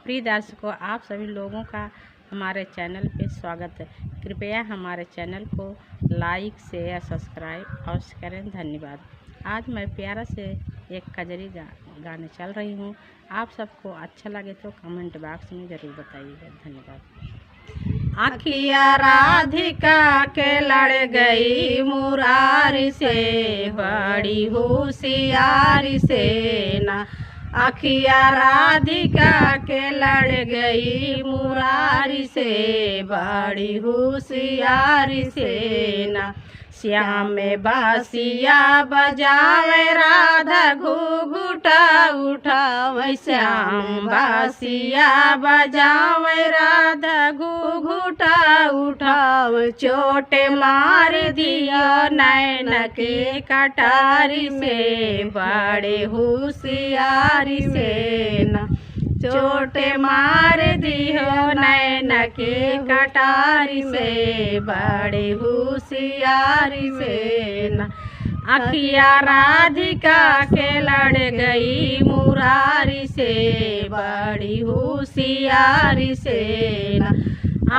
प्रिय दर्शकों, आप सभी लोगों का हमारे चैनल पे स्वागत है। कृपया हमारे चैनल को लाइक शेयर सब्सक्राइब अवश्य करें। धन्यवाद। आज मैं प्यारा से एक कजरी गाने चल रही हूँ। आप सबको अच्छा लगे तो कमेंट बॉक्स में ज़रूर बताइएगा। धन्यवाद। अखिया राधिका के लड़ गई मुरारी से, बड़ी होशियारी से ना। अखिया राधिका के लड़ गई मुरारी से, बड़ी होशियारी से ना। श्याम में बासिया बजावे राधा घूंघटा उठावे, श्याम बासिया बजावे राधा घूंघटा उठावे। चोट मार दिया नैन के कटारी से, बड़े होशियारी से ना। चोट मार दियो नैन के कटारी से, बड़े होशियारी से ना। अखिया राधिका के लड़ गई मुरारी से, बड़ी होशियारी से ना।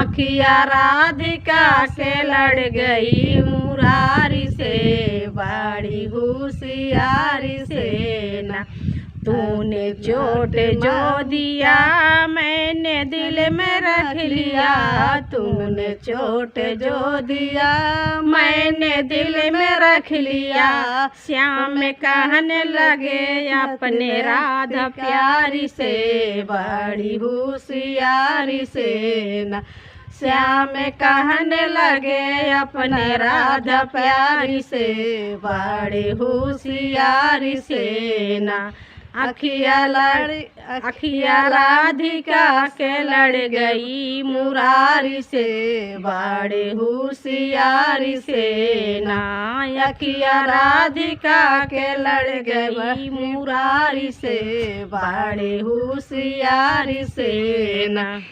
अखिया राधिका के लड़ गई मुरारी से, बड़ी होशियारी से ना। तूने चोट जो दिया मैंने दिल में रख लिया, तूने चोट जो दिया मैंने दिल में रख लिया। श्याम कहने लगे अपने राधा प्यारी से, बड़ी होशियारी से ना। श्याम कहने लगे अपने राधा प्यारी से, बड़ी होशियारी से ना। अखिया राधिका के लड़ गई मुरारी से, बड़े होशियारी से ना। अखिया राधिका के लड़ गई मुरारी से, बड़े होशियारी से ना।